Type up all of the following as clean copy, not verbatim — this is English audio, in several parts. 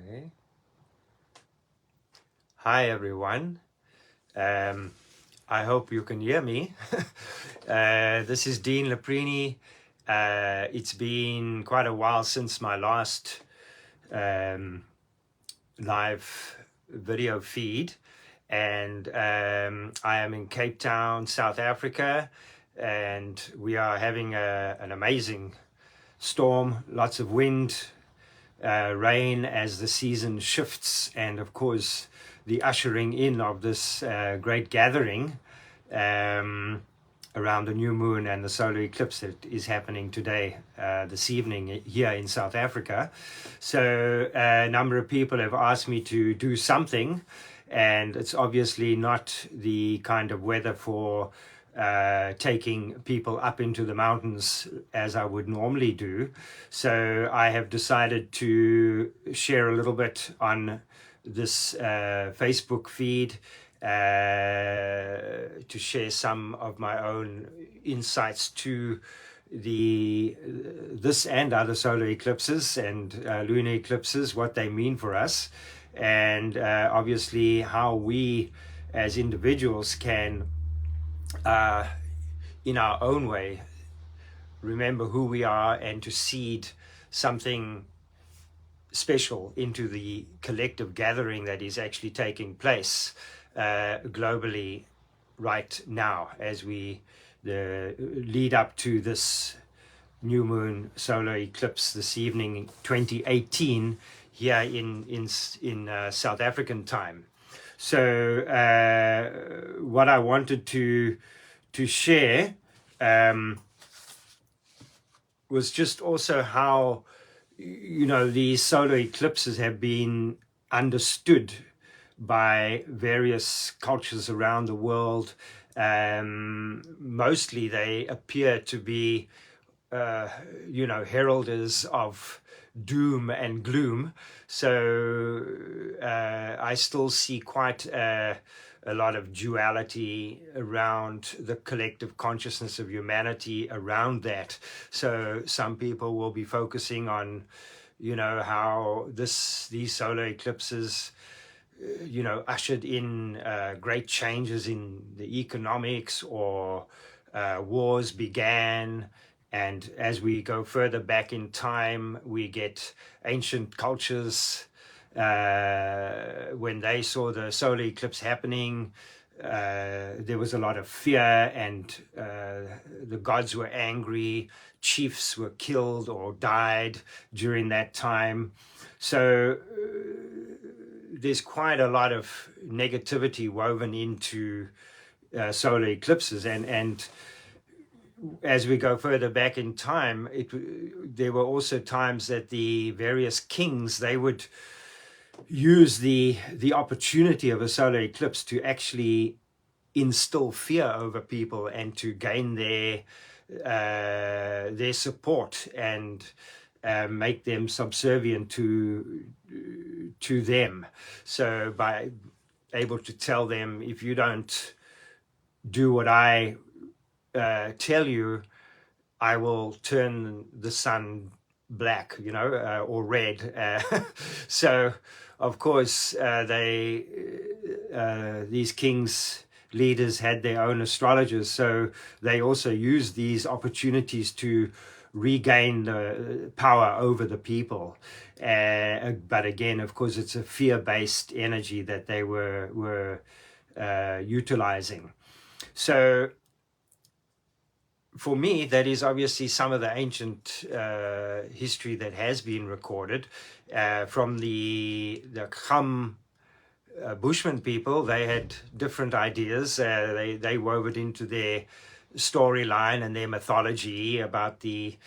Okay. Hi everyone. I hope you can hear me. This is Dean Liprini. It's been quite a while since my last live video feed, and I am in Cape Town, South Africa, and we are having an amazing storm, lots of wind, rain as the season shifts, and of course the ushering in of this great gathering around the new moon and the solar eclipse that is happening today, this evening here in South Africa. So a number of people have asked me to do something, and it's obviously not the kind of weather for taking people up into the mountains as I would normally do. So I have decided to share a little bit on this Facebook feed, to share some of my own insights to this and other solar eclipses and lunar eclipses, what they mean for us, and obviously how we as individuals can in our own way remember who we are and to seed something special into the collective gathering that is actually taking place globally right now as we lead up to this new moon solar eclipse this evening, 2018, here in South African time. So what I wanted to share was just also how, you know, these solar eclipses have been understood by various cultures around the world. Mostly they appear to be, you know, heralders of doom and gloom. So I still see quite a lot of duality around the collective consciousness of humanity around that. So some people will be focusing on, you know, how these solar eclipses, you know, ushered in great changes in the economics, or wars began. And as we go further back in time, we get ancient cultures when they saw the solar eclipse happening, there was a lot of fear, and the gods were angry. Chiefs were killed or died during that time. So there's quite a lot of negativity woven into solar eclipses, and as we go further back in time, there were also times that the various kings, they would use the opportunity of a solar eclipse to actually instill fear over people and to gain their support and make them subservient to them. So by able to tell them, if you don't do what I tell you, I will turn the sun black, you know, or red. So of course these kings, leaders, had their own astrologers, so they also used these opportunities to regain the power over the people. But again, of course, it's a fear-based energy that they were utilizing. So for me, that is obviously some of the ancient history that has been recorded from the Kham Bushman people. They had different ideas. They wove it into their storyline and their mythology about the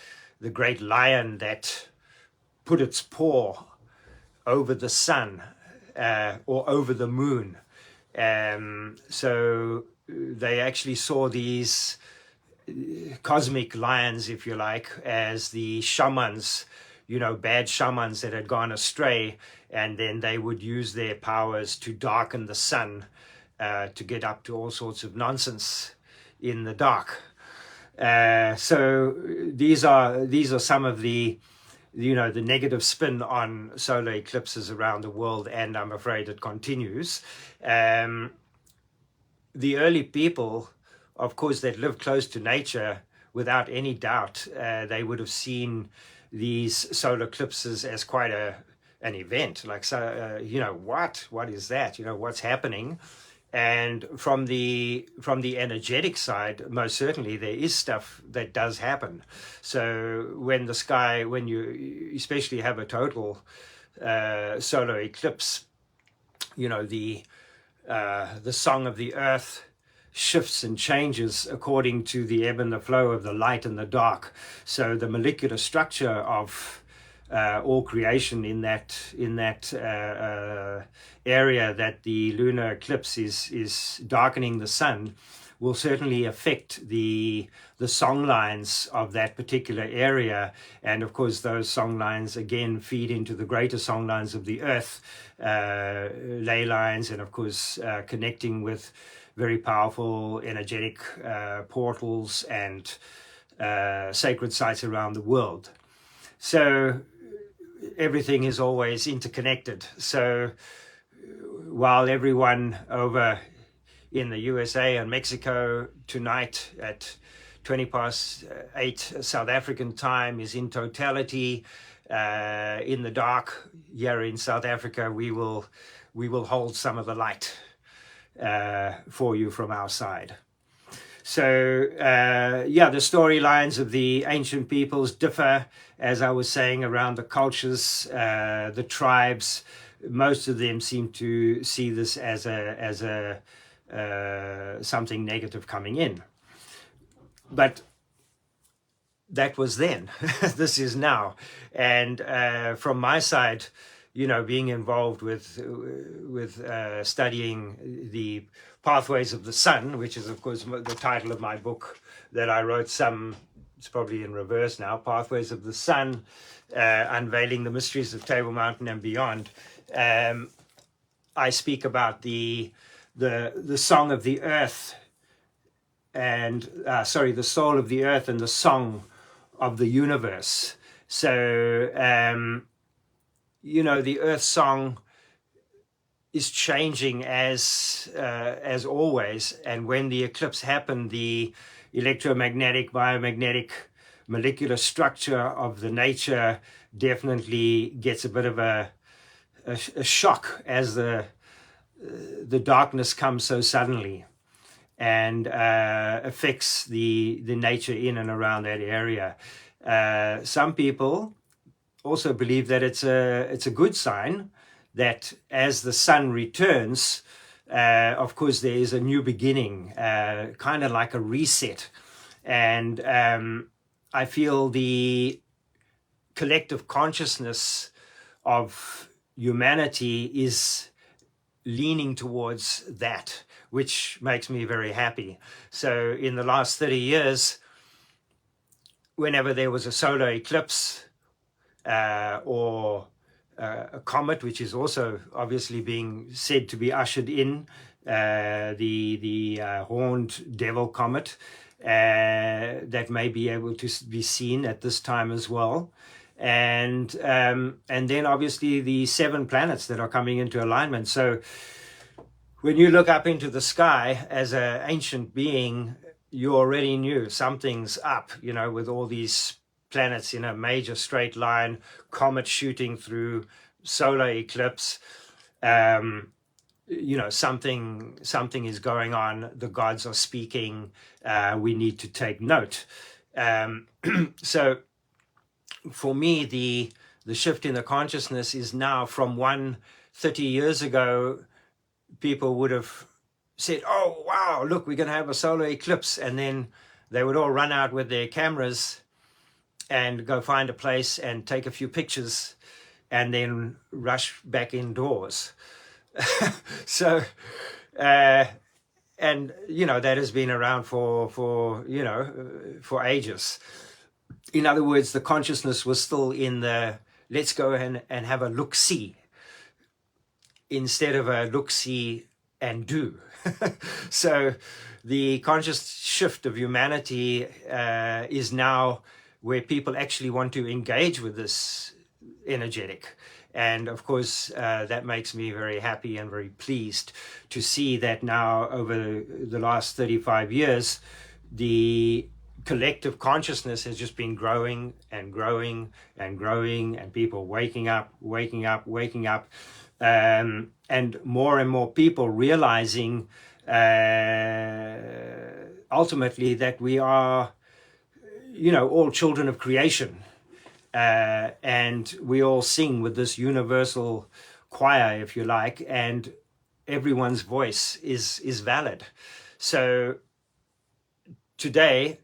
great lion that put its paw over the sun or over the moon. So they actually saw these cosmic lions, if you like, as the shamans, you know, bad shamans that had gone astray, and then they would use their powers to darken the sun to get up to all sorts of nonsense in the dark. So these are some of the the negative spin on solar eclipses around the world, and I'm afraid it continues. The early people, of course, that lived close to nature, without any doubt, they would have seen these solar eclipses as quite an event. Like, so, what is that? What's happening? And from the energetic side, most certainly there is stuff that does happen. So when you especially have a total solar eclipse, the song of the earth shifts and changes according to the ebb and the flow of the light and the dark. So the molecular structure of all creation in that area that the lunar eclipse is darkening the sun will certainly affect the song lines of that particular area. And of course, those song lines again feed into the greater song lines of the earth, ley lines, and of course connecting with very powerful energetic portals and sacred sites around the world. So everything is always interconnected. So while everyone over in the USA and Mexico tonight at 8:20 South African time is in totality in the dark, here in South Africa we will hold some of the light for you from our side. So the storylines of the ancient peoples differ, as I was saying, around the cultures, the tribes. Most of them seem to see this as a something negative coming in. But that was then. This is now. And from my side, being involved with studying the pathways of the sun, which is of course the title of my book that I wrote it's probably in reverse now, Pathways of the Sun, Unveiling the Mysteries of Table Mountain and Beyond. I speak about the song of the earth and the soul of the earth and the song of the universe. So the earth song is changing as always, and when the eclipse happened, the electromagnetic, biomagnetic, molecular structure of the nature definitely gets a bit of a shock as the darkness comes so suddenly and affects the nature in and around that area. Some people also believe that it's a good sign that as the sun returns, of course there is a new beginning, kind of like a reset. And I feel the collective consciousness of humanity is leaning towards that, which makes me very happy. So in the last 30 years, whenever there was a solar eclipse or a comet, which is also obviously being said to be ushered in, the horned devil comet, that may be able to be seen at this time as well. And then obviously the 7 planets that are coming into alignment. So when you look up into the sky as an ancient being, you already knew something's up, with all these planets in a major straight line, comet shooting through, solar eclipse. Something is going on. The gods are speaking. We need to take note. So for me, the shift in the consciousness is now from 30 years ago, people would have said, oh, wow, look, we're going to have a solar eclipse. And then they would all run out with their cameras and go find a place and take a few pictures and then rush back indoors. So, that has been around for ages. In other words, the consciousness was still in the let's go and have a look-see instead of a look-see and do. So the conscious shift of humanity is now where people actually want to engage with this energetic. And of course, that makes me very happy and very pleased to see that now over the last 35 years, the collective consciousness has just been growing and growing and growing, and people waking up, and more people realizing ultimately that we are, all children of creation. And we all sing with this universal choir, if you like, and everyone's voice is valid. So today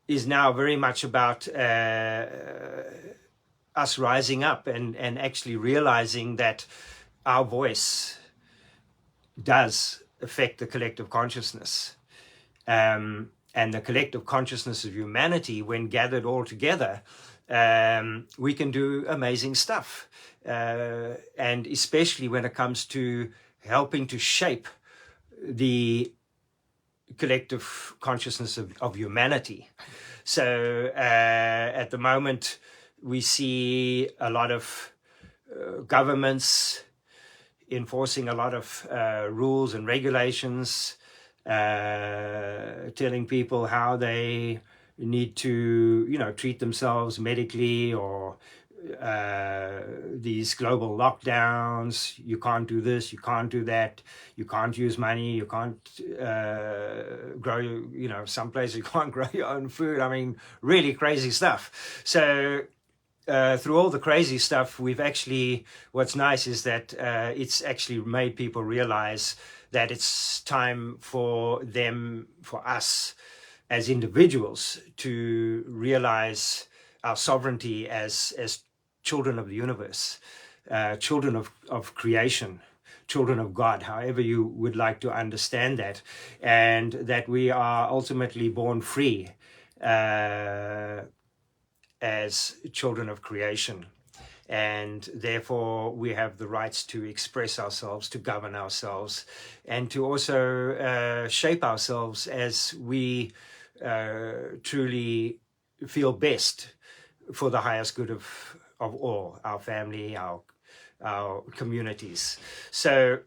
is now very much about us rising up and actually realizing that our voice does affect the collective consciousness. And the collective consciousness of humanity, when gathered all together, we can do amazing stuff. And especially when it comes to helping to shape the collective consciousness of humanity. So at the moment, we see a lot of governments enforcing a lot of rules and regulations, telling people how they need to, treat themselves medically, or these global lockdowns. You can't do this, you can't do that, you can't use money, you can't grow, some places you can't grow your own food. I mean, really crazy stuff. So through all the crazy stuff, what's nice is that it's actually made people realize that it's time for us as individuals to realize our sovereignty as children of the universe, children of creation, children of God, however you would like to understand that, and that we are ultimately born free as children of creation. And therefore we have the rights to express ourselves, to govern ourselves, and to also shape ourselves as we truly feel best for the highest good of all, our family, our communities. So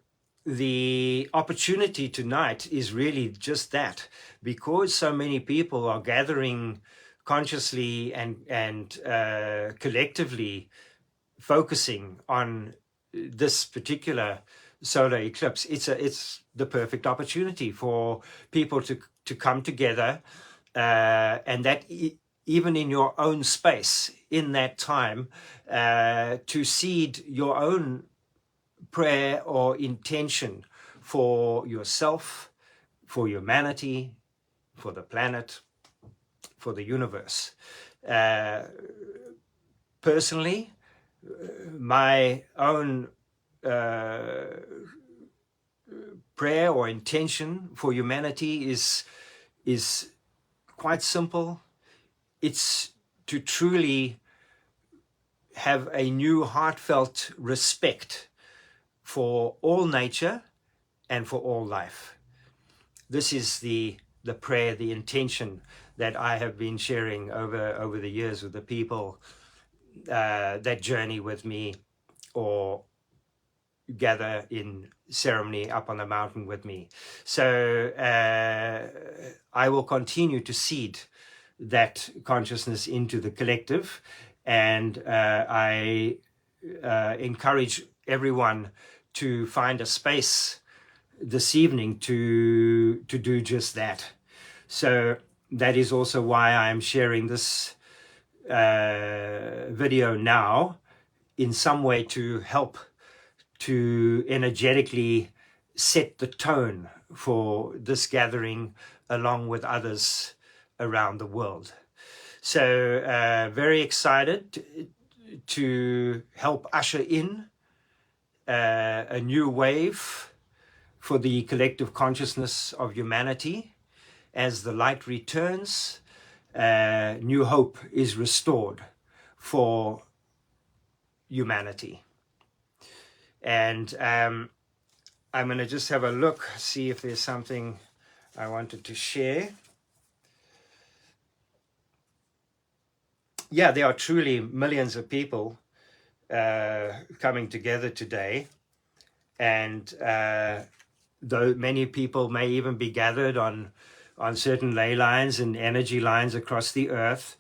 the opportunity tonight is really just that, because so many people are gathering consciously and collectively focusing on this particular solar eclipse. It's the perfect opportunity for people to come together, and that even in your own space, in that time, to seed your own prayer or intention for yourself, for humanity, for the planet, for the universe. Personally, my own prayer or intention for humanity is quite simple. It's to truly have a new heartfelt respect for all nature and for all life. This is the prayer, the intention that I have been sharing over the years with the people that journey with me or gather in ceremony up on the mountain with me. So I will continue to seed that consciousness into the collective, and I encourage everyone to find a space this evening to do just that. So that is also why I am sharing this video now, in some way to help to energetically set the tone for this gathering along with others around the world. So very excited to help usher in a new wave for the collective consciousness of humanity. As the light returns, new hope is restored for humanity. And I'm going to just have a look, see if there's something I wanted to share. yeah, there are truly millions of people coming together today, and though many people may even be gathered on certain ley lines and energy lines across the earth.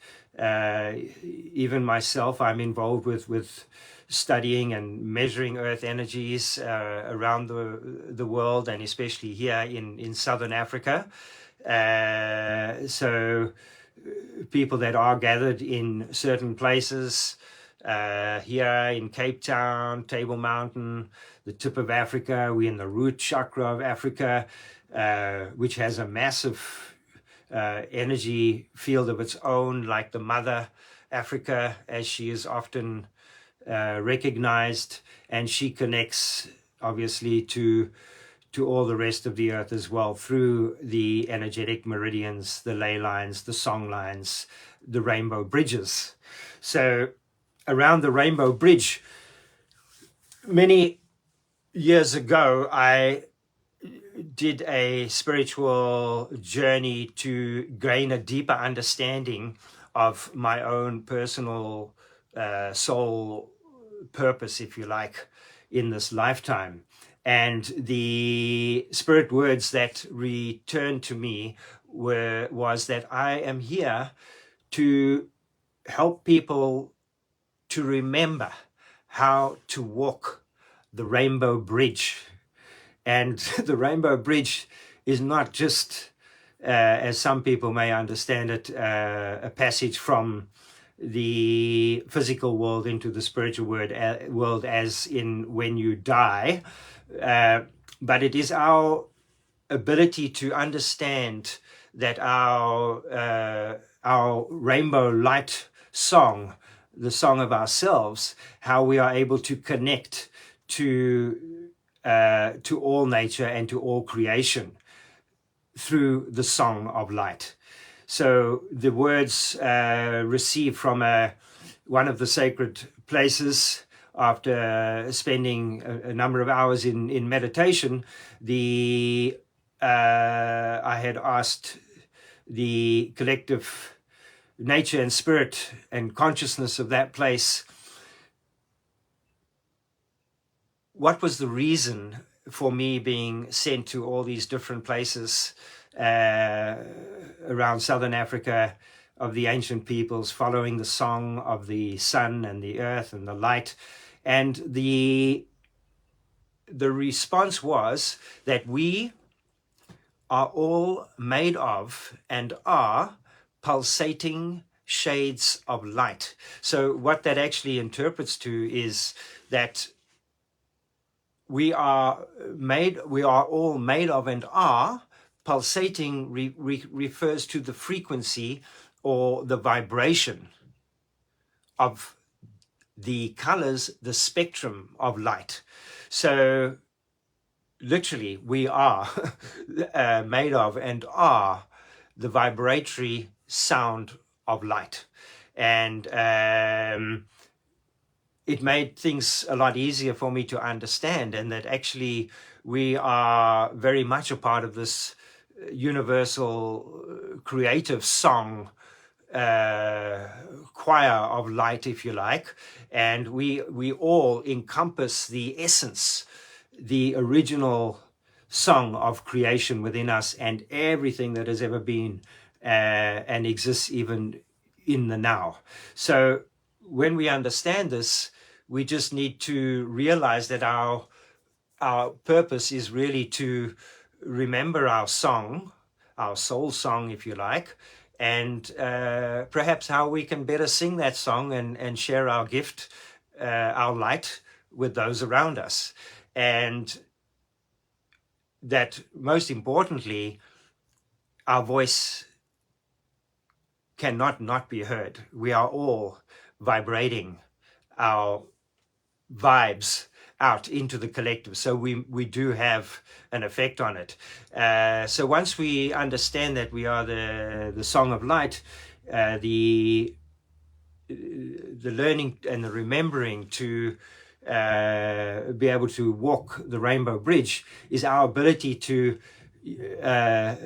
Even myself, I'm involved with studying and measuring earth energies around the world, and especially here in Southern Africa. So people that are gathered in certain places, here in Cape Town, Table Mountain, the tip of Africa, we're in the root chakra of Africa, which has a massive energy field of its own, like the Mother Africa, as she is often recognized, and she connects obviously to all the rest of the earth as well through the energetic meridians, the ley lines, the song lines, the rainbow bridges. So around the Rainbow Bridge, many years ago, I did a spiritual journey to gain a deeper understanding of my own personal soul purpose, if you like, in this lifetime. And the spirit words that returned to me was that I am here to help people to remember how to walk the Rainbow Bridge. And the Rainbow Bridge is not just, as some people may understand it, a passage from the physical world into the spiritual world, as in when you die, but it is our ability to understand that our rainbow light song, the song of ourselves, how we are able to connect to all nature and to all creation through the song of light. So the words received from one of the sacred places after spending a number of hours in meditation, I had asked the collective nature and spirit and consciousness of that place, what was the reason for me being sent to all these different places around Southern Africa of the ancient peoples, following the song of the sun and the earth and the light. And the response was that we are all made of and are pulsating shades of light. So what that actually interprets to is that we are all made of and are pulsating refers to the frequency or the vibration of the colors, the spectrum of light. So literally we are made of and are the vibratory sound of light. And it made things a lot easier for me to understand, and that actually we are very much a part of this universal creative song choir of light, if you like, and we all encompass the essence, the original song of creation within us, and everything that has ever been and exists even in the now. So when we understand this, we just need to realize that our purpose is really to remember our song, our soul song, if you like, and perhaps how we can better sing that song and share our gift, our light, with those around us. And that, most importantly, our voice cannot not be heard. We are all vibrating our vibes out into the collective, so we do have an effect on it. So once we understand that we are the song of light, the learning and the remembering to be able to walk the Rainbow Bridge is our ability to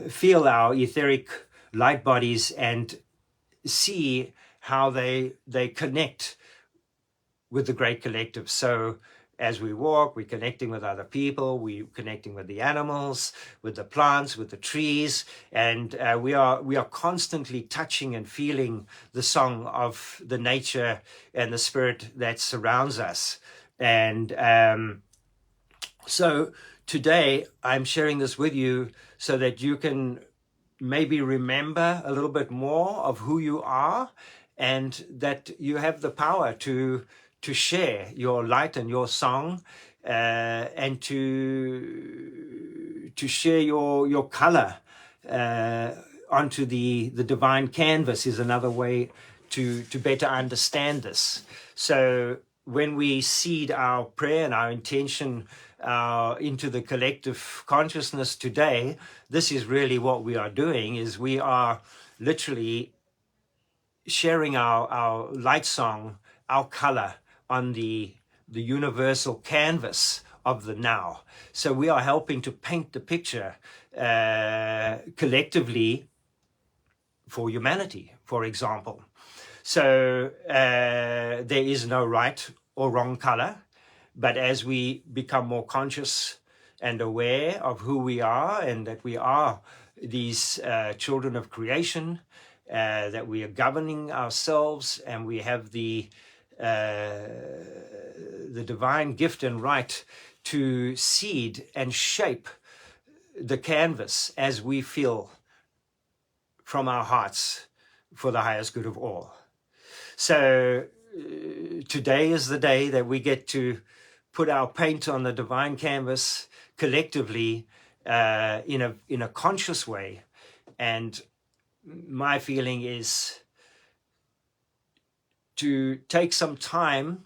feel our etheric light bodies and see how they connect with the great collective. So as we walk, we're connecting with other people, we're connecting with the animals, with the plants, with the trees, and we are constantly touching and feeling the song of the nature and the spirit that surrounds us. And so today I'm sharing this with you so that you can maybe remember a little bit more of who you are, and that you have the power to share your light and your song, and to share your color onto the divine canvas is another way to better understand this. So when we seed our prayer and our intention into the collective consciousness today, this is really what we are doing, is we are literally sharing our light song, our color on the universal canvas of the now. So we are helping to paint the picture collectively for humanity, for example. So there is no right or wrong color, but as we become more conscious and aware of who we are, and that we are these children of creation, that we are governing ourselves, and we have the divine gift and right to seed and shape the canvas as we feel from our hearts for the highest good of all. So today is the day that we get to put our paint on the divine canvas collectively, in a conscious way. And my feeling is to take some time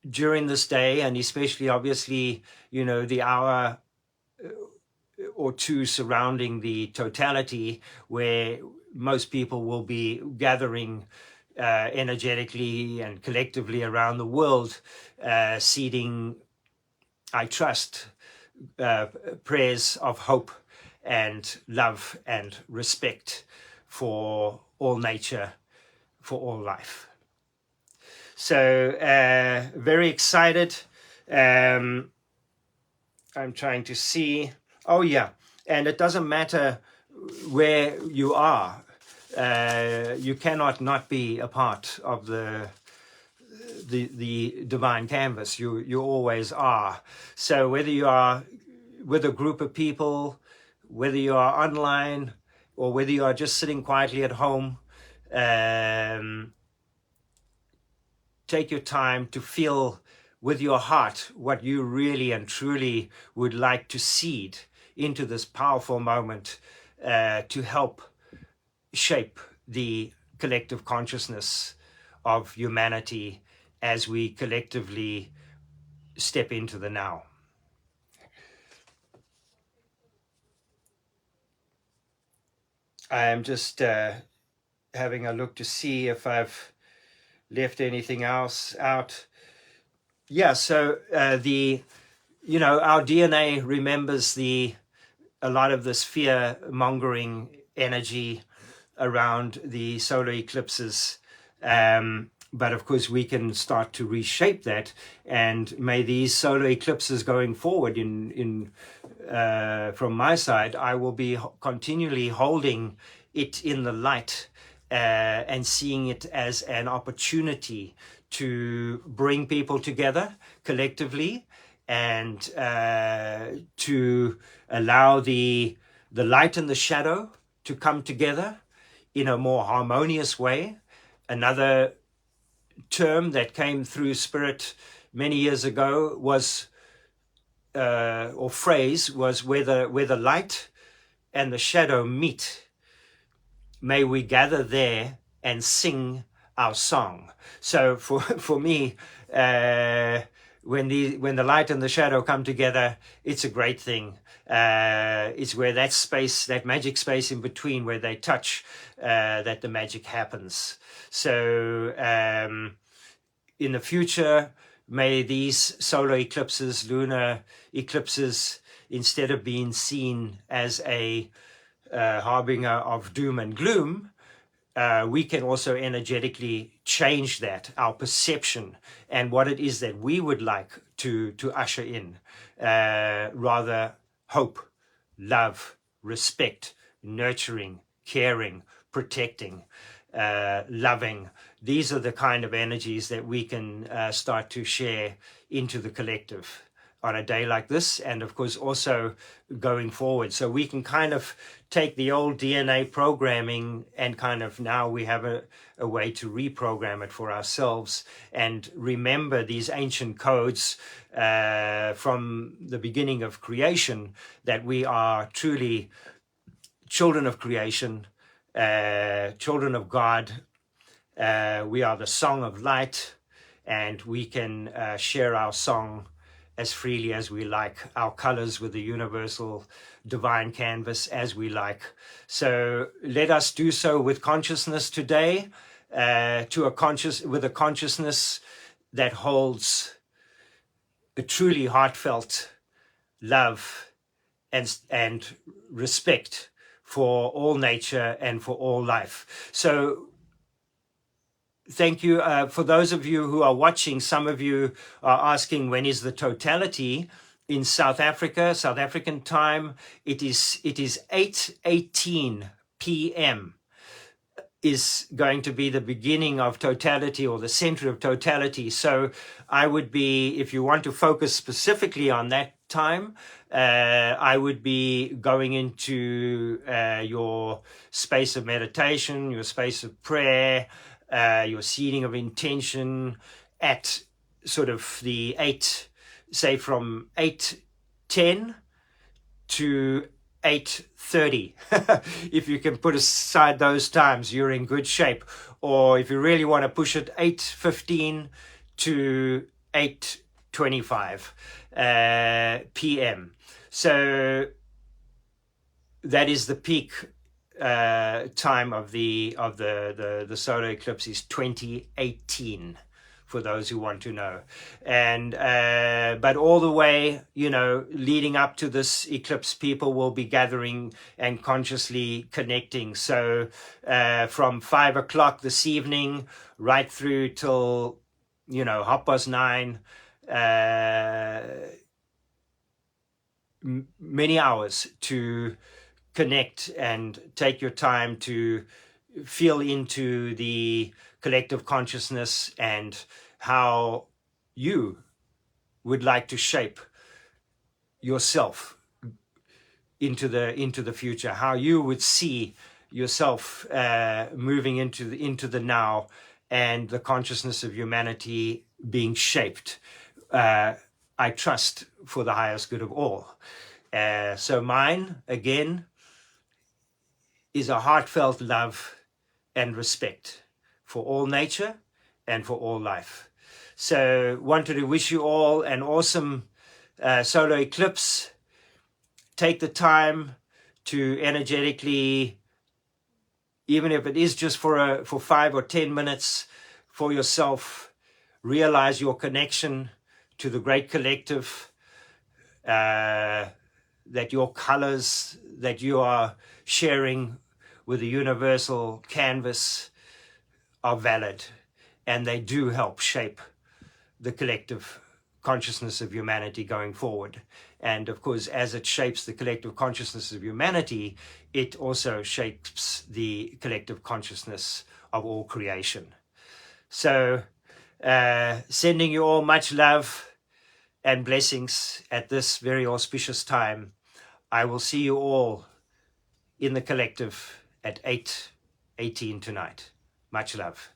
during this day, and especially obviously, the hour or two surrounding the totality, where most people will be gathering energetically and collectively around the world, seeding, I trust, prayers of hope and love and respect for all nature, for all life. So very excited. I'm trying to see. Oh yeah, and it doesn't matter where you are. You cannot not be a part of the divine canvas. You always are. So whether you are with a group of people, whether you are online, or whether you are just sitting quietly at home, take your time to feel with your heart what you really and truly would like to seed into this powerful moment, to help shape the collective consciousness of humanity as we collectively step into the now. I am just having a look to see if I've left anything else out. Yeah, so our DNA remembers a lot of this fear-mongering energy around the solar eclipses. But of course, we can start to reshape that, and may these solar eclipses going forward, from my side, I will be continually holding it in the light, and seeing it as an opportunity to bring people together collectively, and to allow the light and the shadow to come together in a more harmonious way. Another term that came through Spirit many years ago was, or phrase was, where the light and the shadow meet, may we gather there and sing our song. So for me, when the light and the shadow come together, it's a great thing. It's where that space, that magic space in between, where they touch, that the magic happens. So in the future, may these solar eclipses, lunar eclipses, instead of being seen as a harbinger of doom and gloom, we can also energetically change that, our perception, and what it is that we would like to usher in. Rather hope, love, respect, nurturing, caring, protecting, loving. These are the kind of energies that we can start to share into the collective on a day like this, and of course also going forward. So we can kind of take the old DNA programming and kind of now we have a way to reprogram it for ourselves and remember these ancient codes from the beginning of creation, that we are truly children of creation, children of God. We are the song of light, and we can share our song as freely as we like, our colors with the universal divine canvas as we like. So let us do so with consciousness today, with a consciousness that holds a truly heartfelt love and respect for all nature and for all life. So thank you. For those of you who are watching, some of you are asking, when is the totality? In South Africa, South African time, it is 8:18 p.m. is going to be the beginning of totality, or the center of totality. So I would be, if you want to focus specifically on that time, I would be going into your space of meditation, your space of prayer, your seeding of intention at sort of the 8, say from 8:10 to 8:30. If you can put aside those times, you're in good shape. Or if you really want to push it, 8:15 to 8:25 p.m. So that is the peak time of the solar eclipse, is 2018, for those who want to know. And but all the way, leading up to this eclipse, people will be gathering and consciously connecting. So from 5 o'clock this evening right through till 9:30, many hours to connect and take your time to feel into the collective consciousness and how you would like to shape yourself into the future, how you would see yourself moving into the now, and the consciousness of humanity being shaped, I trust, for the highest good of all. So mine, again, is a heartfelt love and respect for all nature and for all life. So wanted to wish you all an awesome solar eclipse. Take the time to energetically, even if it is just for 5 or 10 minutes for yourself, realize your connection to the great collective, that your colors that you are sharing with the universal canvas are valid, and they do help shape the collective consciousness of humanity going forward. And of course, as it shapes the collective consciousness of humanity, it also shapes the collective consciousness of all creation. So sending you all much love and blessings at this very auspicious time. I will see you all in the collective at 8:18 tonight. Much love.